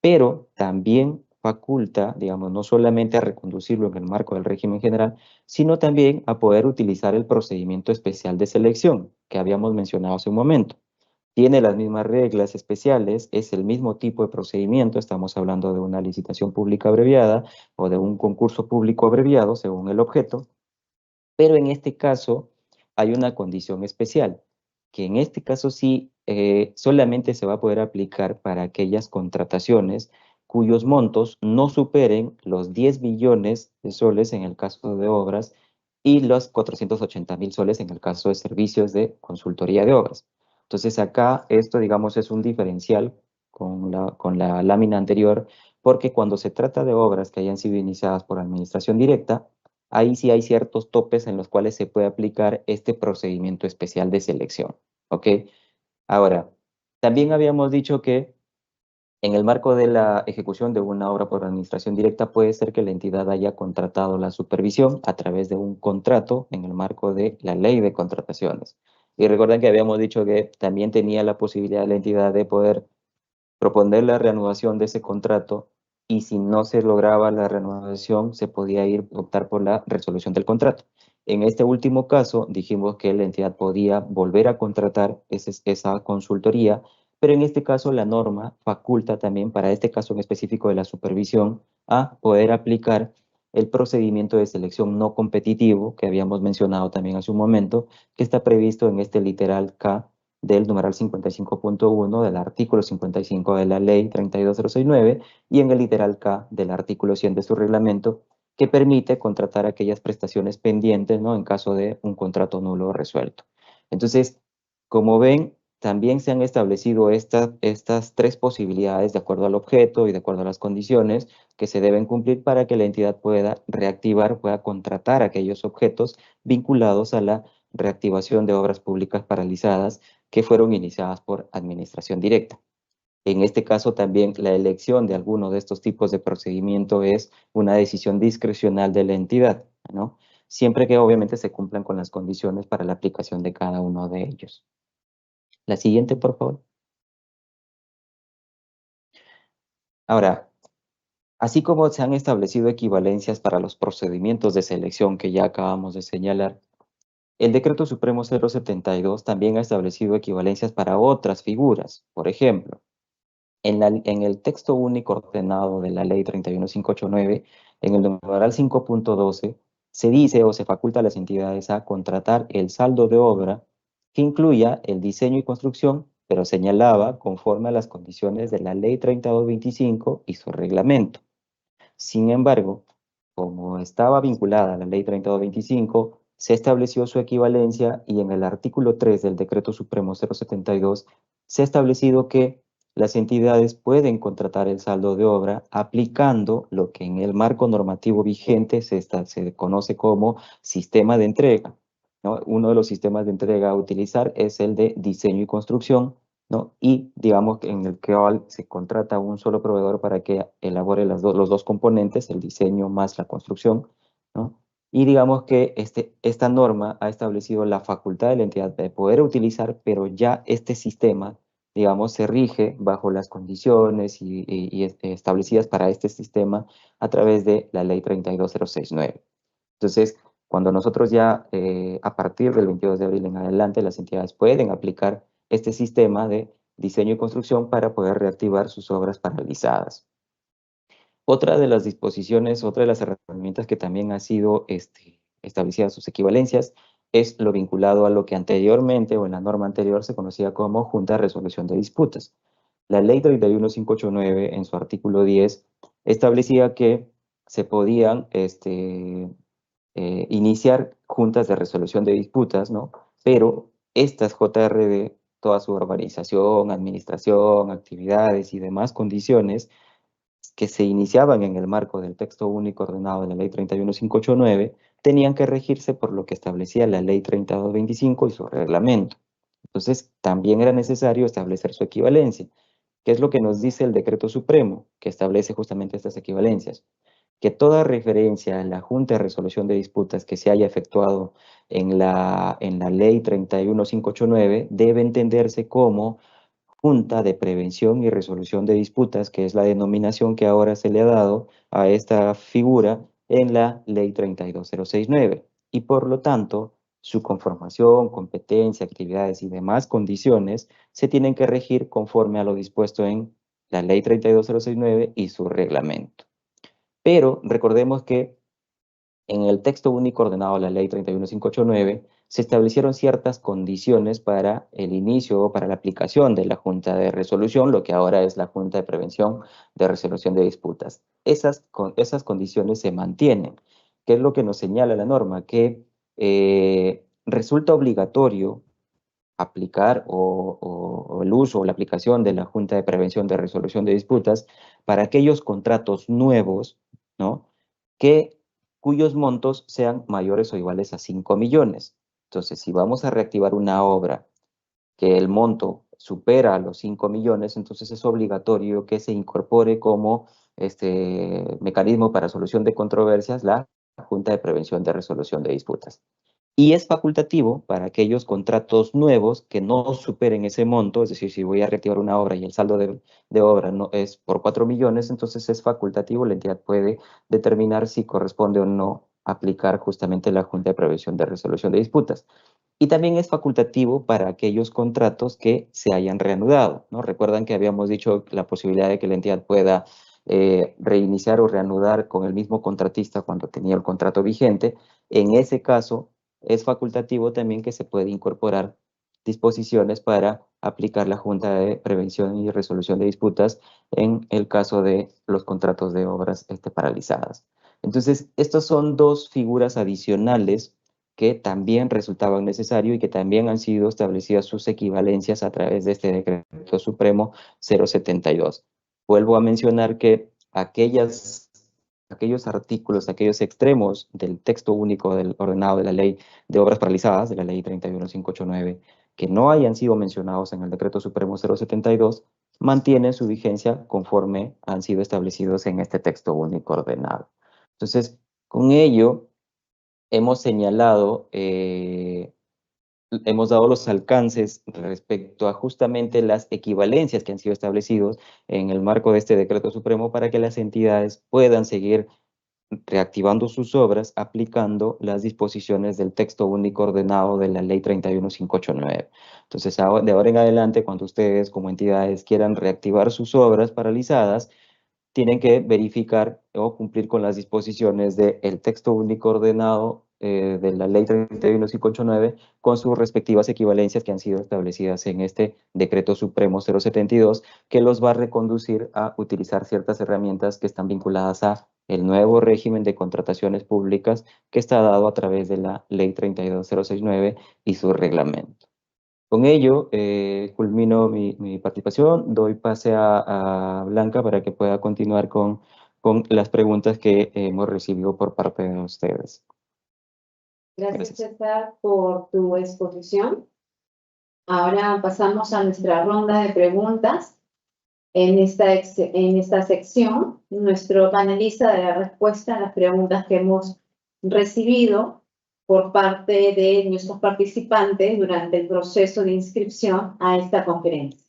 Speaker 2: Pero también faculta, digamos, no solamente a reconducirlo en el marco del régimen general, sino también a poder utilizar el procedimiento especial de selección que habíamos mencionado hace un momento. Tiene las mismas reglas especiales, es el mismo tipo de procedimiento, estamos hablando de una licitación pública abreviada o de un concurso público abreviado según el objeto, pero en este caso hay una condición especial, que en este caso sí solamente se va a poder aplicar para aquellas contrataciones cuyos montos no superen los 10 billones de soles en el caso de obras y los 480.000 soles en el caso de servicios de consultoría de obras. Entonces acá esto, digamos, es un diferencial con la lámina anterior, porque cuando se trata de obras que hayan sido iniciadas por administración directa, ahí sí hay ciertos topes en los cuales se puede aplicar este procedimiento especial de selección, ¿ok? Ahora, también habíamos dicho que en el marco de la ejecución de una obra por administración directa puede ser que la entidad haya contratado la supervisión a través de un contrato en el marco de la ley de contrataciones. Y recuerden que habíamos dicho que también tenía la posibilidad la entidad de poder proponer la reanudación de ese contrato, y si no se lograba la reanudación, se podía optar por la resolución del contrato. En este último caso, dijimos que la entidad podía volver a contratar esa consultoría, pero en este caso la norma faculta también, para este caso en específico de la supervisión, a poder aplicar el procedimiento de selección no competitivo que habíamos mencionado también hace un momento, que está previsto en este literal K del numeral 55.1 del artículo 55 de la ley 32069 y en el literal K del artículo 100 de su reglamento, que permite contratar aquellas prestaciones pendientes, ¿no?, en caso de un contrato nulo o resuelto. Entonces, como ven, también se han establecido estas tres posibilidades de acuerdo al objeto y de acuerdo a las condiciones que se deben cumplir para que la entidad pueda reactivar, pueda contratar aquellos objetos vinculados a la reactivación de obras públicas paralizadas que fueron iniciadas por administración directa. En este caso también la elección de alguno de estos tipos de procedimiento es una decisión discrecional de la entidad, ¿no? Siempre que obviamente se cumplan con las condiciones para la aplicación de cada uno de ellos. La siguiente, por favor. Ahora, así como se han establecido equivalencias para los procedimientos de selección que ya acabamos de señalar, el Decreto Supremo 072 también ha establecido equivalencias para otras figuras. Por ejemplo, en el texto único ordenado de la Ley 31589, en el numeral 5.12, se dice o se faculta a las entidades a contratar el saldo de obra que incluya el diseño y construcción, pero señalaba conforme a las condiciones de la Ley 3225 y su reglamento. Sin embargo, como estaba vinculada a la Ley 3225, se estableció su equivalencia y en el artículo 3 del Decreto Supremo 072 se ha establecido que las entidades pueden contratar el saldo de obra aplicando lo que en el marco normativo vigente se conoce como sistema de entrega, ¿no? Uno de los sistemas de entrega a utilizar es el de diseño y construcción, ¿no? Y digamos que en el que se contrata un solo proveedor para que elabore los dos componentes, el diseño más la construcción, ¿no? Y digamos que esta norma ha establecido la facultad de la entidad de poder utilizar, pero ya este sistema, digamos, se rige bajo las condiciones establecidas para este sistema a través de la ley 32069. Entonces, cuando nosotros ya, a partir del 22 de abril en adelante, las entidades pueden aplicar este sistema de diseño y construcción para poder reactivar sus obras paralizadas. Otra de las disposiciones, otra de las herramientas que también ha sido establecidas sus equivalencias es lo vinculado a lo que anteriormente o en la norma anterior se conocía como Junta de Resolución de Disputas. La ley 31589 en su artículo 10 establecía que se podían iniciar juntas de resolución de disputas, ¿no? Pero estas JRD, toda su organización, administración, actividades y demás condiciones que se iniciaban en el marco del texto único ordenado de la ley 31589, tenían que regirse por lo que establecía la ley 3225 y su reglamento. Entonces, también era necesario establecer su equivalencia. ¿Qué es lo que nos dice el Decreto Supremo, que establece justamente estas equivalencias? Que toda referencia a la Junta de Resolución de Disputas que se haya efectuado en la ley 31589 debe entenderse como Junta de Prevención y Resolución de Disputas, que es la denominación que ahora se le ha dado a esta figura en la ley 32069. Y por lo tanto, su conformación, competencia, actividades y demás condiciones se tienen que regir conforme a lo dispuesto en la ley 32069 y su reglamento. Pero recordemos que en el texto único ordenado de la Ley 31589 se establecieron ciertas condiciones para el inicio o para la aplicación de la Junta de Resolución, lo que ahora es la Junta de Prevención de Resolución de Disputas. Esas condiciones se mantienen. ¿Qué es lo que nos señala la norma? Que resulta obligatorio aplicar o el uso o la aplicación de la Junta de Prevención de Resolución de Disputas para aquellos contratos nuevos, ¿no? Cuyos montos sean mayores o iguales a 5 millones. Entonces, si vamos a reactivar una obra que el monto supera los 5 millones, entonces es obligatorio que se incorpore como mecanismo para solución de controversias la Junta de Prevención de Resolución de Disputas. Y es facultativo para aquellos contratos nuevos que no superen ese monto, es decir, si voy a reactivar una obra y el saldo de obra no es por 4 millones, entonces es facultativo, la entidad puede determinar si corresponde o no aplicar justamente la Junta de Prevención de Resolución de Disputas. Y también es facultativo para aquellos contratos que se hayan reanudado, ¿no? Recuerdan que habíamos dicho la posibilidad de que la entidad pueda reiniciar o reanudar con el mismo contratista cuando tenía el contrato vigente. En ese caso, es facultativo también que se puede incorporar disposiciones para aplicar la Junta de Prevención y Resolución de Disputas en el caso de los contratos de obras paralizadas. Entonces, estas son dos figuras adicionales que también resultaban necesarios y que también han sido establecidas sus equivalencias a través de este Decreto Supremo 072. Vuelvo a mencionar que aquellos artículos, aquellos extremos del texto único del ordenado de la Ley de Obras Paralizadas, de la Ley 31589, que no hayan sido mencionados en el Decreto Supremo 072, mantienen su vigencia conforme han sido establecidos en este texto único ordenado. Entonces, con ello, hemos señalado, hemos dado los alcances respecto a justamente las equivalencias que han sido establecidos en el marco de este decreto supremo para que las entidades puedan seguir reactivando sus obras aplicando las disposiciones del texto único ordenado de la Ley 31589. Entonces, de ahora en adelante, cuando ustedes como entidades quieran reactivar sus obras paralizadas, tienen que verificar o cumplir con las disposiciones del texto único ordenado de la Ley 31589 con sus respectivas equivalencias que han sido establecidas en este Decreto Supremo 072, que los va a reconducir a utilizar ciertas herramientas que están vinculadas a el nuevo régimen de contrataciones públicas que está dado a través de la Ley 32069 y su reglamento. Con ello, culmino mi participación, doy pase a Blanca para que pueda continuar con las preguntas que hemos recibido por parte de ustedes.
Speaker 3: Gracias, César, por tu exposición. Ahora pasamos a nuestra ronda de preguntas. En esta sección, nuestro panelista dará respuesta a las preguntas que hemos recibido por parte de nuestros participantes durante el proceso de inscripción a esta conferencia.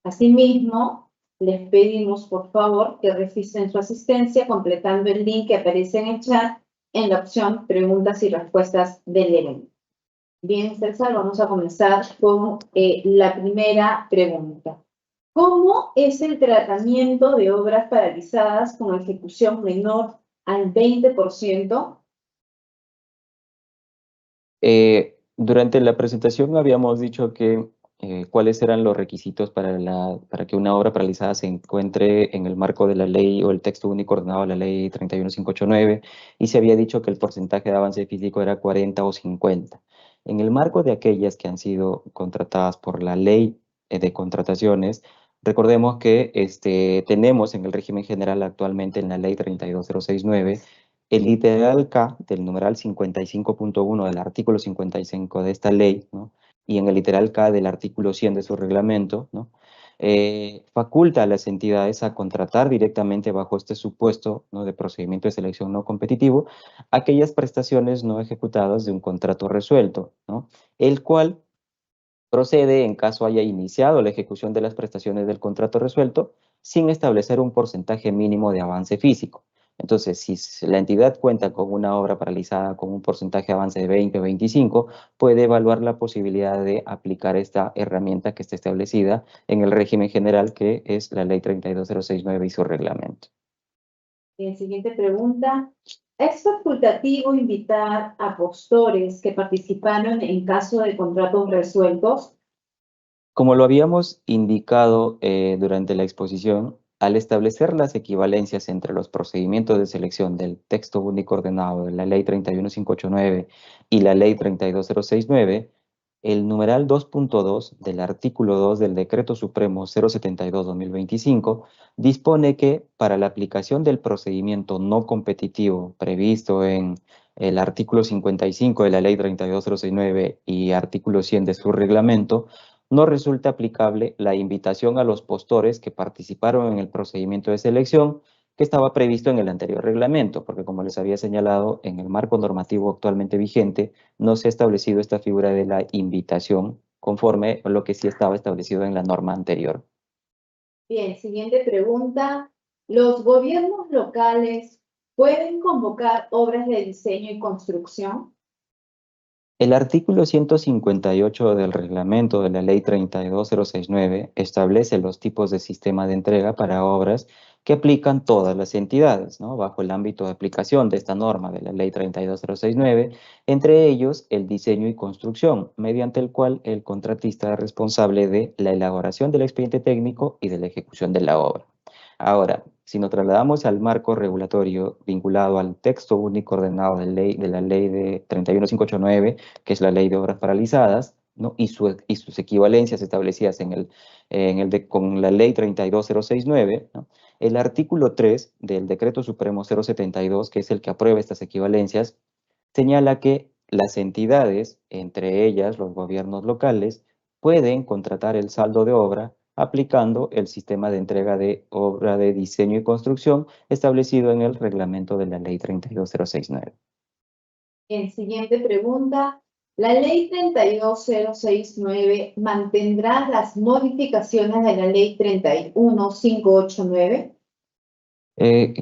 Speaker 3: Asimismo, les pedimos, por favor, que registren su asistencia completando el link que aparece en el chat en la opción Preguntas y Respuestas del evento. Bien, César, vamos a comenzar con la primera pregunta. ¿Cómo es el tratamiento de obras paralizadas con ejecución menor al 20%?
Speaker 2: Durante la presentación habíamos dicho que cuáles eran los requisitos para que una obra paralizada se encuentre en el marco de la ley o el texto único ordenado de la ley 31589 y se había dicho que el porcentaje de avance físico era 40 o 50. En el marco de aquellas que han sido contratadas por la ley de contrataciones, recordemos que tenemos en el régimen general actualmente en la ley 32069 el literal K del numeral 55.1 del artículo 55 de esta ley, ¿no? Y en el literal K del artículo 100 de su reglamento, ¿no? Faculta a las entidades a contratar directamente bajo este supuesto, ¿no?, de procedimiento de selección no competitivo aquellas prestaciones no ejecutadas de un contrato resuelto, ¿no?, el cual procede en caso haya iniciado la ejecución de las prestaciones del contrato resuelto sin establecer un porcentaje mínimo de avance físico. Entonces, si la entidad cuenta con una obra paralizada con un porcentaje de avance de 20 o 25, puede evaluar la posibilidad de aplicar esta herramienta que está establecida en el régimen general, que es la Ley 32069 y su reglamento.
Speaker 3: Bien, siguiente pregunta. ¿Es facultativo invitar a postores que participaron en caso de contratos resueltos?
Speaker 2: Como lo habíamos indicado durante la exposición, al establecer las equivalencias entre los procedimientos de selección del texto único ordenado de la Ley 31589 y la Ley 32069, el numeral 2.2 del artículo 2 del Decreto Supremo 072-2025 dispone que para la aplicación del procedimiento no competitivo previsto en el artículo 55 de la Ley 32069 y artículo 100 de su reglamento, no resulta aplicable la invitación a los postores que participaron en el procedimiento de selección que estaba previsto en el anterior reglamento, porque como les había señalado, en el marco normativo actualmente vigente no se ha establecido esta figura de la invitación conforme a lo que sí estaba establecido en la norma anterior.
Speaker 3: Bien, siguiente pregunta. ¿Los gobiernos locales pueden convocar obras de diseño y construcción?
Speaker 2: El artículo 158 del reglamento de la Ley 32069 establece los tipos de sistema de entrega para obras que aplican todas las entidades, ¿no? Bajo el ámbito de aplicación de esta norma de la Ley 32069, entre ellos el diseño y construcción, mediante el cual el contratista es responsable de la elaboración del expediente técnico y de la ejecución de la obra. Ahora, si nos trasladamos al marco regulatorio vinculado al texto único ordenado de la ley de 31589, que es la ley de obras paralizadas, ¿no? y sus equivalencias establecidas con la ley 32069, ¿no? El artículo 3 del Decreto Supremo 072, que es el que aprueba estas equivalencias, señala que las entidades, entre ellas los gobiernos locales, pueden contratar el saldo de obra aplicando el sistema de entrega de obra de diseño y construcción establecido en el reglamento de la Ley 32069.
Speaker 3: En siguiente pregunta. ¿La Ley 32069 mantendrá las modificaciones de la Ley 31589?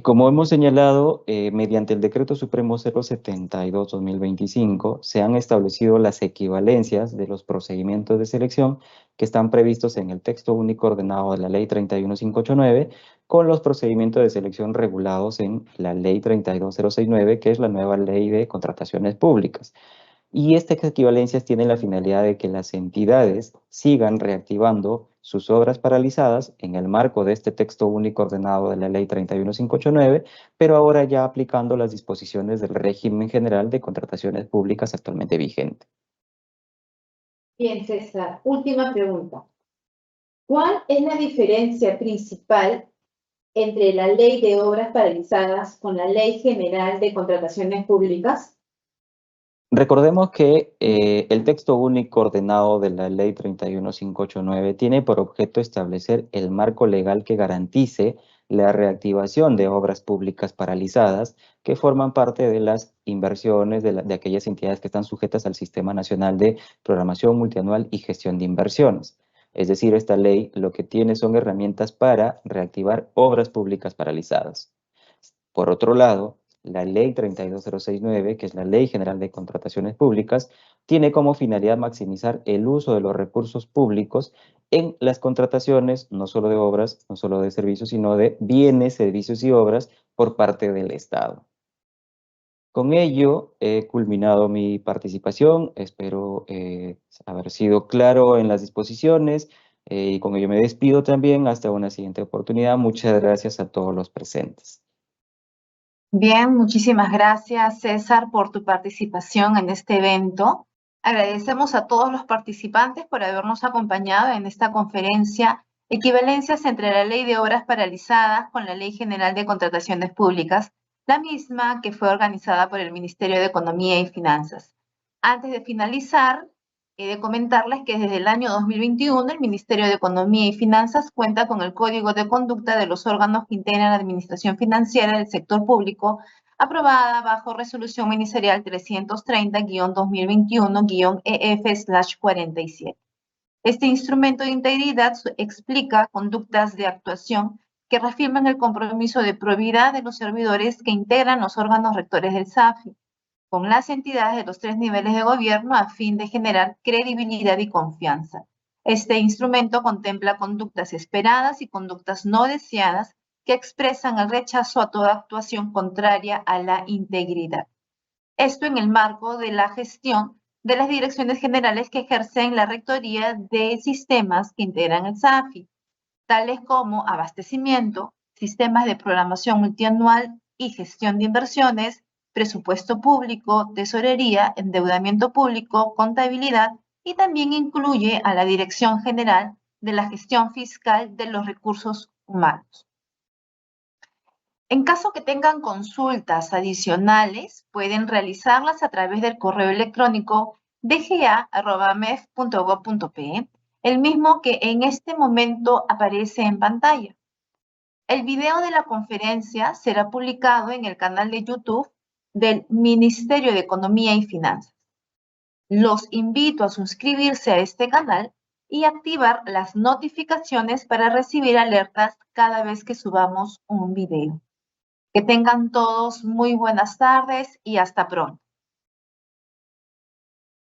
Speaker 2: Como hemos señalado, mediante el Decreto Supremo 072-2025 se han establecido las equivalencias de los procedimientos de selección que están previstos en el texto único ordenado de la Ley 31589 con los procedimientos de selección regulados en la Ley 32069, que es la nueva Ley de Contrataciones Públicas. Y estas equivalencias tienen la finalidad de que las entidades sigan reactivando sus obras paralizadas en el marco de este texto único ordenado de la Ley 31589, pero ahora ya aplicando las disposiciones del régimen general de contrataciones públicas actualmente vigente.
Speaker 3: Bien, César. Última pregunta. ¿Cuál es la diferencia principal entre la Ley de Obras Paralizadas con la Ley General de Contrataciones Públicas?
Speaker 2: Recordemos que el texto único ordenado de la Ley 31589 tiene por objeto establecer el marco legal que garantice la reactivación de obras públicas paralizadas que forman parte de las inversiones de aquellas entidades que están sujetas al Sistema Nacional de Programación Multianual y Gestión de Inversiones. Es decir, esta ley lo que tiene son herramientas para reactivar obras públicas paralizadas. Por otro lado, la Ley 32069, que es la Ley General de Contrataciones Públicas, tiene como finalidad maximizar el uso de los recursos públicos en las contrataciones, no solo de obras, no solo de servicios, sino de bienes, servicios y obras por parte del Estado. Con ello he culminado mi participación, espero haber sido claro en las disposiciones y con ello me despido también hasta una siguiente oportunidad. Muchas gracias a todos los presentes.
Speaker 1: Bien, muchísimas gracias, César, por tu participación en este evento. Agradecemos a todos los participantes por habernos acompañado en esta conferencia Equivalencias entre la Ley de Obras Paralizadas con la Ley General de Contrataciones Públicas, la misma que fue organizada por el Ministerio de Economía y Finanzas. Antes de finalizar, he de comentarles que desde el año 2021 el Ministerio de Economía y Finanzas cuenta con el Código de Conducta de los órganos que integran la Administración Financiera del Sector Público, aprobada bajo Resolución Ministerial 330-2021-EF/47. Este instrumento de integridad explica conductas de actuación que reafirman el compromiso de probidad de los servidores que integran los órganos rectores del SAFI con las entidades de los 3 niveles de gobierno a fin de generar credibilidad y confianza. Este instrumento contempla conductas esperadas y conductas no deseadas que expresan el rechazo a toda actuación contraria a la integridad. Esto en el marco de la gestión de las direcciones generales que ejercen la rectoría de sistemas que integran el SAFI, tales como abastecimiento, sistemas de programación multianual y gestión de inversiones, presupuesto público, tesorería, endeudamiento público, contabilidad, y también incluye a la Dirección General de la Gestión Fiscal de los Recursos Humanos. En caso que tengan consultas adicionales, pueden realizarlas a través del correo electrónico dga@mef.gov.pe, el mismo que en este momento aparece en pantalla. El video de la conferencia será publicado en el canal de YouTube del Ministerio de Economía y Finanzas. Los invito a suscribirse a este canal y activar las notificaciones para recibir alertas cada vez que subamos un video. Que tengan todos muy buenas tardes y hasta pronto.